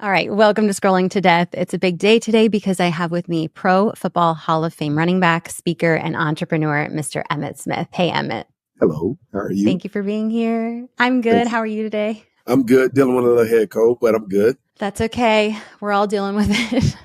All right, welcome to Scrolling to Death. It's a big day today because I have with me Pro Football Hall of Fame running back, speaker, and entrepreneur, Mr. Emmitt Smith. Hey, Emmitt. Hello, how are you? Thank you for being here. I'm good. Thanks. How are you today? I'm good. Dealing with a little head cold, but I'm good. That's okay. We're all dealing with it.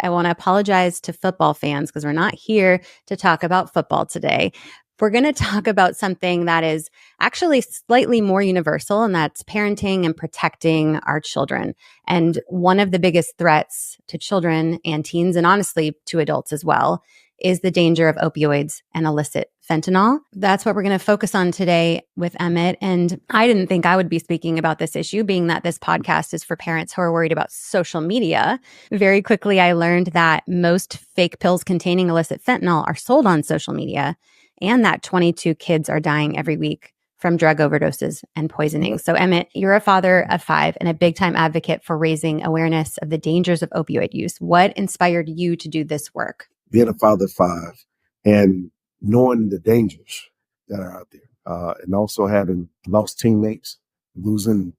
I want to apologize to football fans because we're not here to talk about football today. We're going to talk about something that is actually slightly more universal, and that's parenting and protecting our children. And one of the biggest threats to children and teens, and honestly to adults as well, is the danger of opioids and illicit fentanyl. That's what we're going to focus on today with Emmitt. And I didn't think I would be speaking about this issue, being that this podcast is for parents who are worried about social media. Very quickly, I learned that most fake pills containing illicit fentanyl are sold on social media, and that 22 kids are dying every week from drug overdoses and poisoning. So Emmitt, you're a father of 5 and a big-time advocate for raising awareness of the dangers of opioid use. What inspired you to do this work? Being a father of 5 and knowing the dangers that are out there, and also having lost teammates, losing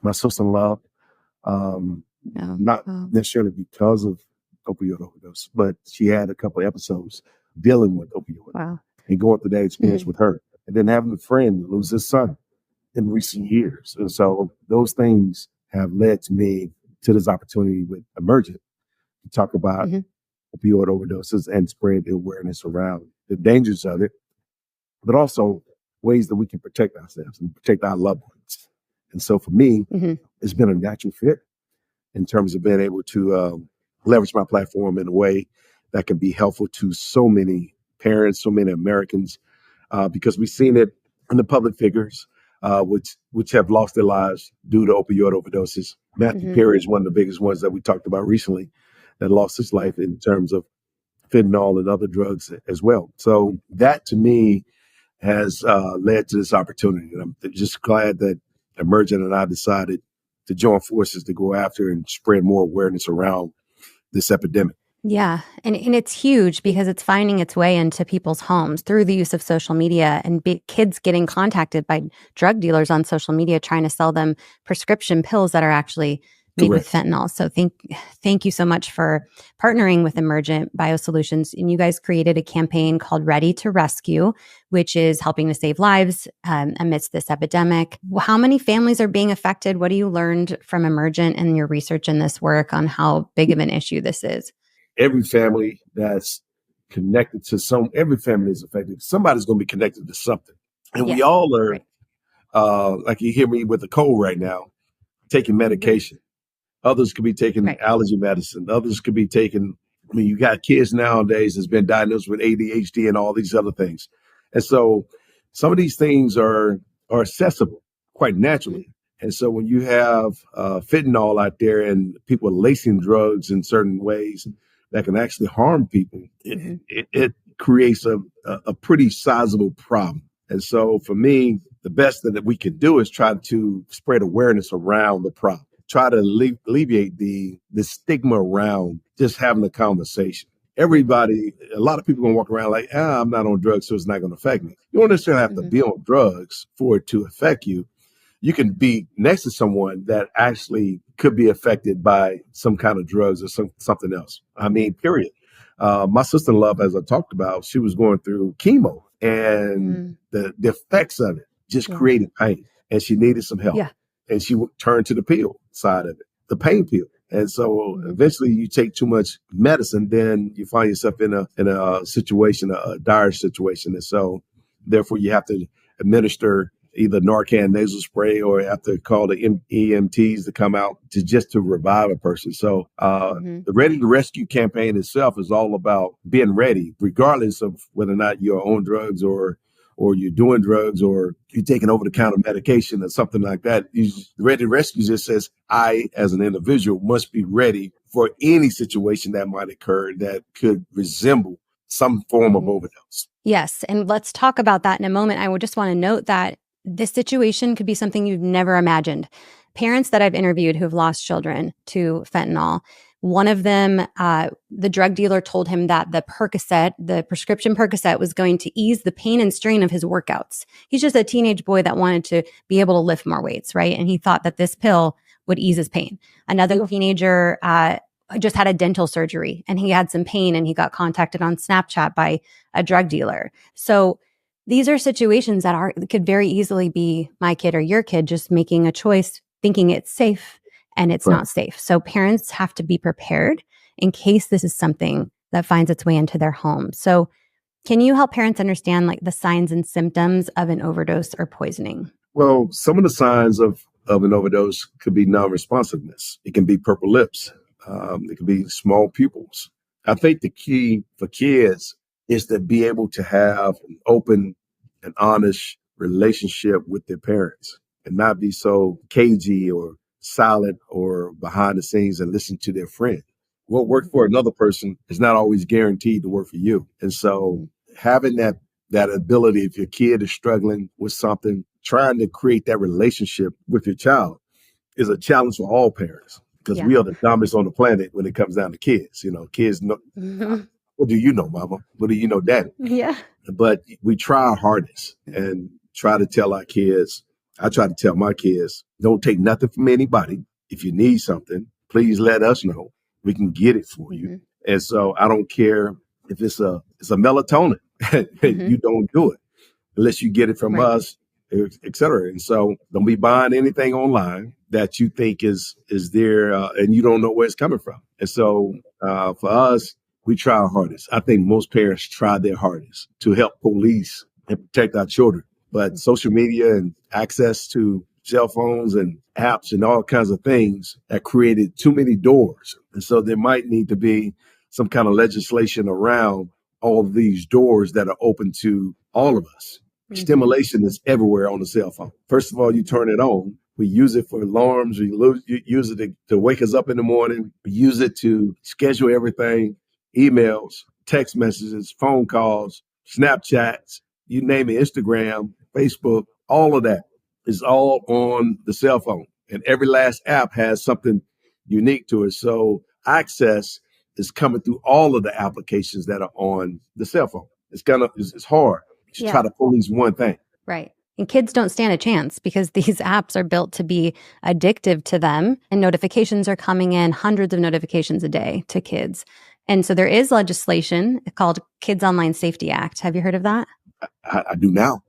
my sister-in-law, not necessarily because of opioid overdose, but she had a couple of episodes dealing with opioid and going through that experience with her, and then having a friend lose his son in recent years. And so those things have led to me to this opportunity with Emergent to talk about opioid overdoses and spread the awareness around the dangers of it, but also ways that we can protect ourselves and protect our loved ones. And so for me, it's been a natural fit in terms of being able to leverage my platform in a way that can be helpful to so many parents, so many Americans, because we've seen it in the public figures, which have lost their lives due to opioid overdoses. Matthew Perry is one of the biggest ones that we talked about recently that lost his life in terms of fentanyl and other drugs as well. So that to me has led to this opportunity. And I'm just glad that Emergent and I decided to join forces to go after and spread more awareness around this epidemic. Yeah. And it's huge because it's finding its way into people's homes through the use of social media and kids getting contacted by drug dealers on social media trying to sell them prescription pills that are actually made with fentanyl. So thank you so much for partnering with Emergent BioSolutions. And you guys created a campaign called Ready to Rescue, which is helping to save lives amidst this epidemic. How many families are being affected? What have you learned from Emergent and your research in this work on how big of an issue this is? Every family that's connected to every family is affected. Somebody's going to be connected to something. And we all are, like you hear me with a cold right now, taking medication. Others could be taking allergy medicine. Others could be taking, you got kids nowadays that's been diagnosed with ADHD and all these other things. And so some of these things are accessible quite naturally. And so when you have fentanyl out there and people are lacing drugs in certain ways that can actually harm people, it creates a pretty sizable problem. And so for me, the best that we can do is try to spread awareness around the problem. Try to alleviate the stigma around just having a conversation. A lot of people going to walk around like, I'm not on drugs, so it's not going to affect me. You don't necessarily have to be on drugs for it to affect you. You can be next to someone that actually could be affected by some kind of drugs or something else. I mean, period. My sister-in-law, as I talked about, she was going through chemo and the effects of it just created pain, and she needed some help. And she would turn to the pill side of it, the pain pill. And so eventually you take too much medicine, then you find yourself in a situation, a dire situation. And so therefore you have to administer either NARCAN Nasal Spray or have to call the EMTs to come out to revive a person. So the Ready to Rescue campaign itself is all about being ready, regardless of whether or not you're on drugs or you're doing drugs or you're taking over-the-counter medication or something like that. Ready to Rescue just says, I, as an individual, must be ready for any situation that might occur that could resemble some form of overdose. Yes, and let's talk about that in a moment. I would just want to note that this situation could be something you've never imagined. Parents that I've interviewed who have lost children to fentanyl, one of them, the drug dealer told him that the prescription Percocet was going to ease the pain and strain of his workouts. He's just a teenage boy that wanted to be able to lift more weights, right? And he thought that this pill would ease his pain. Another teenager just had a dental surgery and he had some pain and he got contacted on Snapchat by a drug dealer. So these are situations that could very easily be my kid or your kid just making a choice, thinking it's safe and it's not safe. So parents have to be prepared in case this is something that finds its way into their home. So can you help parents understand like the signs and symptoms of an overdose or poisoning? Well, some of the signs of an overdose could be non-responsiveness. It can be purple lips. It can be small pupils. I think the key for kids is to be able to have an open and honest relationship with their parents and not be so cagey or silent or behind the scenes and listen to their friend. What worked for another person is not always guaranteed to work for you. And so having that ability, if your kid is struggling with something, trying to create that relationship with your child is a challenge for all parents because we are the dumbest on the planet when it comes down to kids. You know, kids know, what do you know, mama? What do you know, daddy? Yeah. But we try our hardest and try to tell our kids. I try to tell my kids, don't take nothing from anybody. If you need something, please let us know. We can get it for you. And so I don't care if it's a melatonin, you don't do it unless you get it from us, et cetera. And so don't be buying anything online that you think is there and you don't know where it's coming from. And so for us, we try our hardest. I think most parents try their hardest to help police and protect our children. But social media and access to cell phones and apps and all kinds of things that created too many doors. And so there might need to be some kind of legislation around all of these doors that are open to all of us. Stimulation is everywhere on the cell phone. First of all, you turn it on. We use it for alarms. We use it to wake us up in the morning. We use it to schedule everything, emails, text messages, phone calls, Snapchats, you name it, Instagram, Facebook, all of that is all on the cell phone. And every last app has something unique to it. So access is coming through all of the applications that are on the cell phone. It's hard to try to police one thing. Right. And kids don't stand a chance because these apps are built to be addictive to them. And notifications are coming in, hundreds of notifications a day to kids. And so there is legislation called Kids Online Safety Act. Have you heard of that? I do now.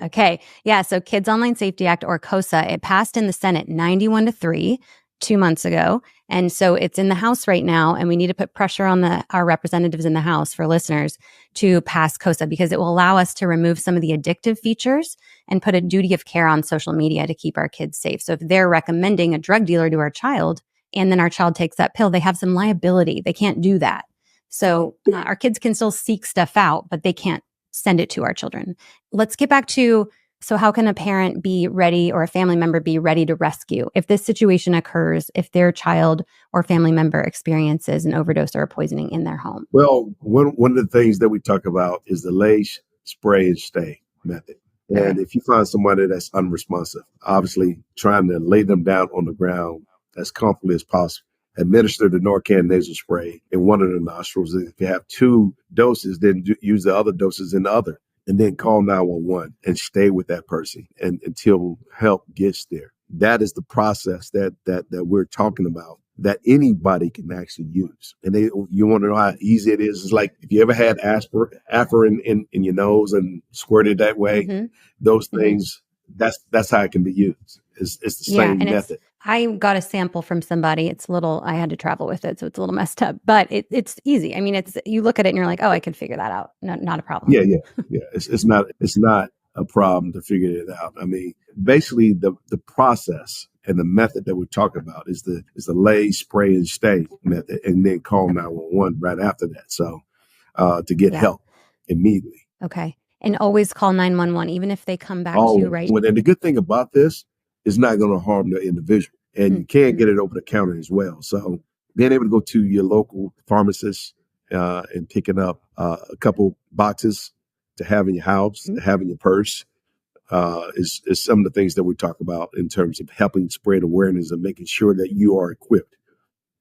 Okay. Yeah. So Kids Online Safety Act, or KOSA, it passed in the Senate 91-3 2 months ago. And so it's in the House right now. And we need to put pressure on our representatives in the House, for listeners, to pass KOSA because it will allow us to remove some of the addictive features and put a duty of care on social media to keep our kids safe. So if they're recommending a drug dealer to our child and then our child takes that pill, they have some liability. They can't do that. So our kids can still seek stuff out, but they can't send it to our children. Let's get back to, so how can a parent be ready or a family member be ready to rescue if this situation occurs, if their child or family member experiences an overdose or a poisoning in their home? Well, one of the things that we talk about is the lay, spray, and stay method. And if you find somebody that's unresponsive, obviously trying to lay them down on the ground as comfortably as possible. Administer the NARCAN Nasal Spray in one of the nostrils. If you have 2 doses, then use the other doses in the other. And then call 911 and stay with that person until help gets there. That is the process that we're talking about that anybody can actually use. And you want to know how easy it is. It's like if you ever had aspirin in your nose and squirted that way, those things, that's how it can be used. It's the same method. I got a sample from somebody. It's I had to travel with it, so it's a little messed up, but it's easy. I mean, you look at it and you're like, oh, I could figure that out. No, not a problem. Yeah. It's not a problem to figure it out. I mean, basically the process and the method that we're talking about is the lay, spray, and stay method, and then call 911 right after that. So to get help immediately. Okay. And always call 911, even if they come back to you, right? Well, and the good thing about this is not going to harm the individual. And you can get it over the counter as well. So being able to go to your local pharmacist and picking up a couple boxes to have in your house, to have in your purse, is some of the things that we talk about in terms of helping spread awareness and making sure that you are equipped.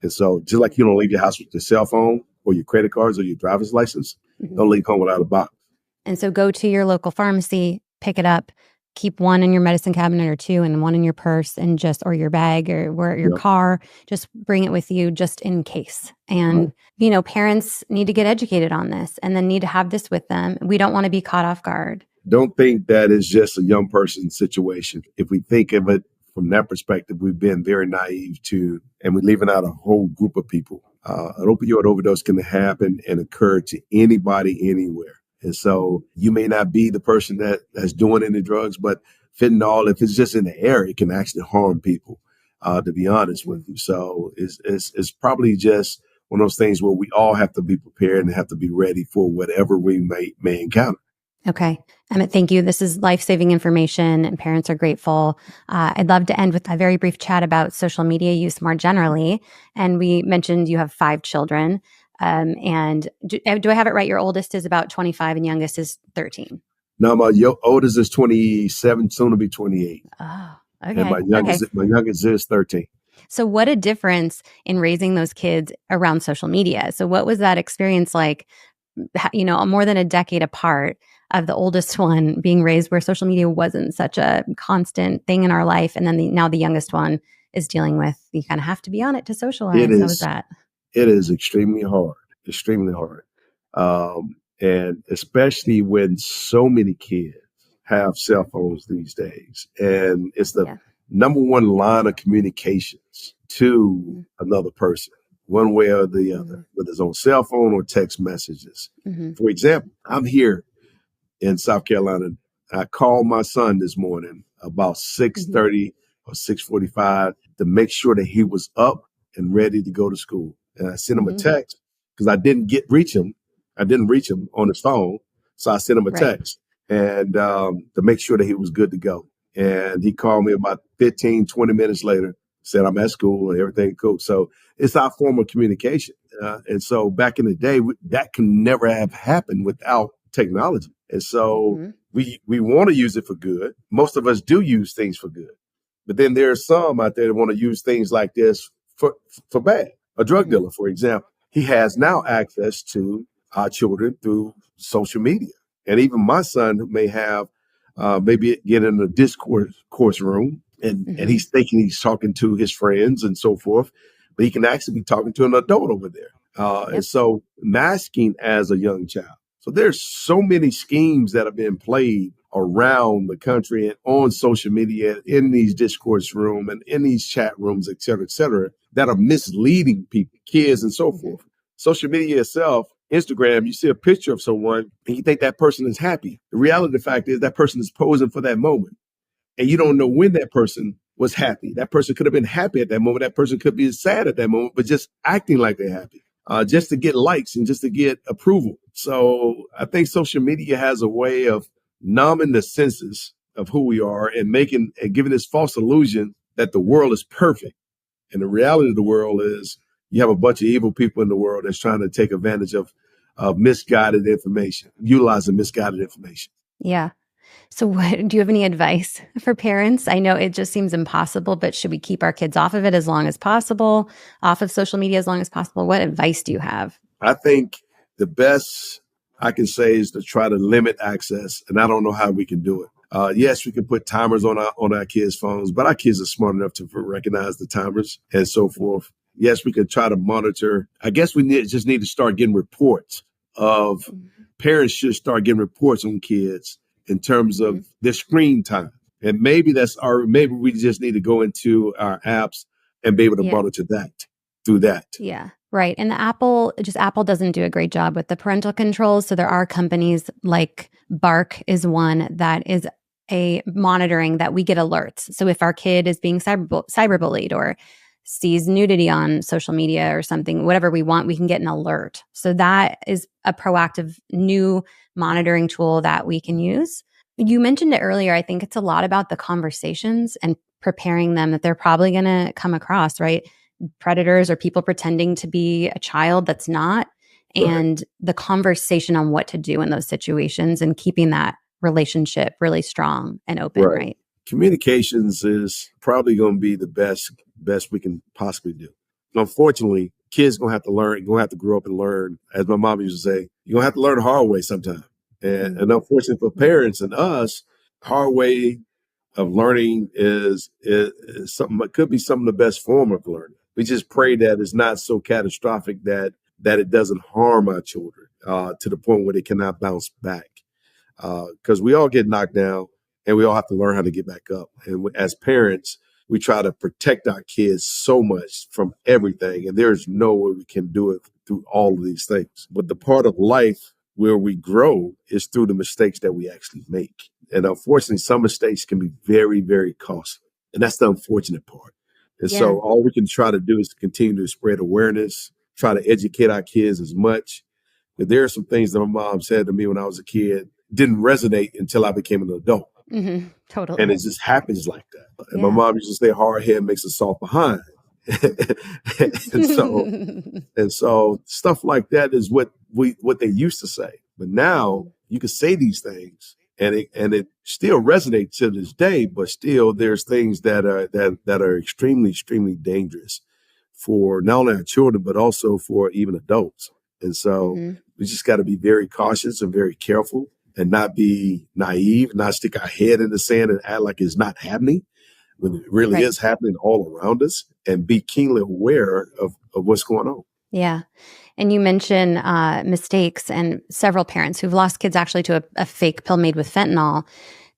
And so just like you don't leave your house with your cell phone or your credit cards or your driver's license, don't leave home without a box. And so go to your local pharmacy, pick it up, keep one in your medicine cabinet or two and one in your purse and or your bag or your car. Just bring it with you just in case. And, parents need to get educated on this and then need to have this with them. We don't want to be caught off guard. Don't think that is just a young person's situation. If we think of it from that perspective, we've been very naive and we're leaving out a whole group of people. An opioid overdose can happen and occur to anybody, anywhere. And so you may not be the person that's doing any drugs, but fentanyl, if it's just in the air, it can actually harm people, to be honest with you. So it's probably just one of those things where we all have to be prepared and have to be ready for whatever we may encounter. Okay. Emmitt, thank you. This is life-saving information and parents are grateful. I'd love to end with a very brief chat about social media use more generally. And we mentioned you have 5 children. And do I have it right? Your oldest is about 25 and youngest is 13. No, my oldest is 27, soon to be 28. Oh, okay. And my youngest is 13. So what a difference in raising those kids around social media. So what was that experience like, more than a decade apart of the oldest one being raised where social media wasn't such a constant thing in our life. And then now the youngest one is dealing with, you kind of have to be on it to socialize. How was that? It is extremely hard, and especially when so many kids have cell phones these days. And it's the number one line of communications to another person, one way or the other, whether it's on cell phone or text messages. For example, I'm here in South Carolina. I called my son this morning about 6:30 or 6:45 to make sure that he was up and ready to go to school. And I sent him a text because I didn't reach him. I didn't reach him on his phone. So I sent him a text and to make sure that he was good to go. And he called me about 15, 20 minutes later, said I'm at school and everything cool. So it's our form of communication. And so back in the day, that can never have happened without technology. And so we want to use it for good. Most of us do use things for good. But then there are some out there that want to use things like this for bad. A drug dealer, for example, he has now access to our children through social media. And even my son may have, maybe get in a discourse room and he's thinking he's talking to his friends and so forth, but he can actually be talking to an adult over there. And so masking as a young child. So there's so many schemes that have been played around the country and on social media, in these discourse rooms and in these chat rooms, et cetera, that are misleading people, kids and so forth. Social media itself, Instagram, you see a picture of someone and you think that person is happy. The reality of the fact is that person is posing for that moment. And you don't know when that person was happy. That person could have been happy at that moment. That person could be sad at that moment, but just acting like they're happy. Just to get likes and just to get approval. So I think social media has a way of numbing the senses of who we are and giving this false illusion that the world is perfect. And the reality of the world is you have a bunch of evil people in the world that's trying to take advantage of misguided information, utilizing misguided information. Yeah. So do you have any advice for parents? I know it just seems impossible, but should we keep our kids off of it as long as possible, off of social media as long as possible? What advice do you have? I think the best I can say is to try to limit access, and I don't know how we can do it. Yes, we can put timers on our kids' phones, but our kids are smart enough to recognize the timers and so forth. Yes, we could try to monitor. I guess we just need to start getting reports of parents should start getting reports on kids in terms of their screen time. And maybe maybe we just need to go into our apps and be able to monitor that through that. Yeah. Right. And Apple doesn't do a great job with the parental controls. So there are companies like Bark is one that is a monitoring that we get alerts. So if our kid is being cyberbullied or sees nudity on social media or something, whatever we want, we can get an alert. So that is a proactive new monitoring tool that we can use. You mentioned it earlier. I think it's a lot about the conversations and preparing them that they're probably going to come across, right? Predators or people pretending to be a child that's not, and the conversation on what to do in those situations and keeping that relationship really strong and open, right? Communications is probably going to be the best we can possibly do. Unfortunately, kids going to have to learn, going to have to grow up and learn. As my mom used to say, you're going to have to learn the hard way sometime. And unfortunately for parents and us, hard way of learning is something that could be some of the best form of learning. We just pray that it's not so catastrophic that it doesn't harm our children to the point where they cannot bounce back. Because we all get knocked down and we all have to learn how to get back up. And as parents, we try to protect our kids so much from everything. And there's no way we can do it through all of these things. But the part of life where we grow is through the mistakes that we actually make. And unfortunately, some mistakes can be very, very costly. And that's the unfortunate part. And so all we can try to do is to continue to spread awareness, try to educate our kids as much. But there are some things that my mom said to me when I was a kid didn't resonate until I became an adult. Mm-hmm. Totally. And it just happens like that. And my mom used to say, hard head makes a soft behind. and so stuff like that is what they used to say. But now you can say these things and it still resonates to this day, but still there's things that are extremely, extremely dangerous for not only our children, but also for even adults. And so we just got to be very cautious and very careful and not be naive, not stick our head in the sand and act like it's not happening when it really is happening all around us, and be keenly aware of what's going on. Yeah. And you mentioned mistakes, and several parents who've lost kids actually to a fake pill made with fentanyl.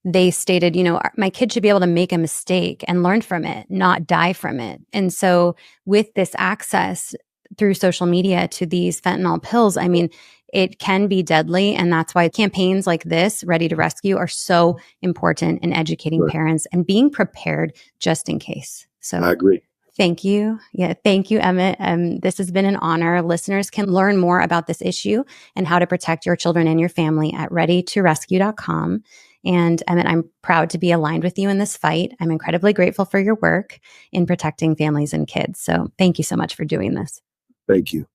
They stated, my kid should be able to make a mistake and learn from it, not die from it. And so with this access through social media to these fentanyl pills, I mean, it can be deadly. And that's why campaigns like this, Ready to Rescue, are so important in educating parents and being prepared just in case. So I agree. Thank you. Yeah. Thank you, Emmitt. This has been an honor. Listeners can learn more about this issue and how to protect your children and your family at readytorescue.com. And Emmitt, I'm proud to be aligned with you in this fight. I'm incredibly grateful for your work in protecting families and kids. So thank you so much for doing this. Thank you.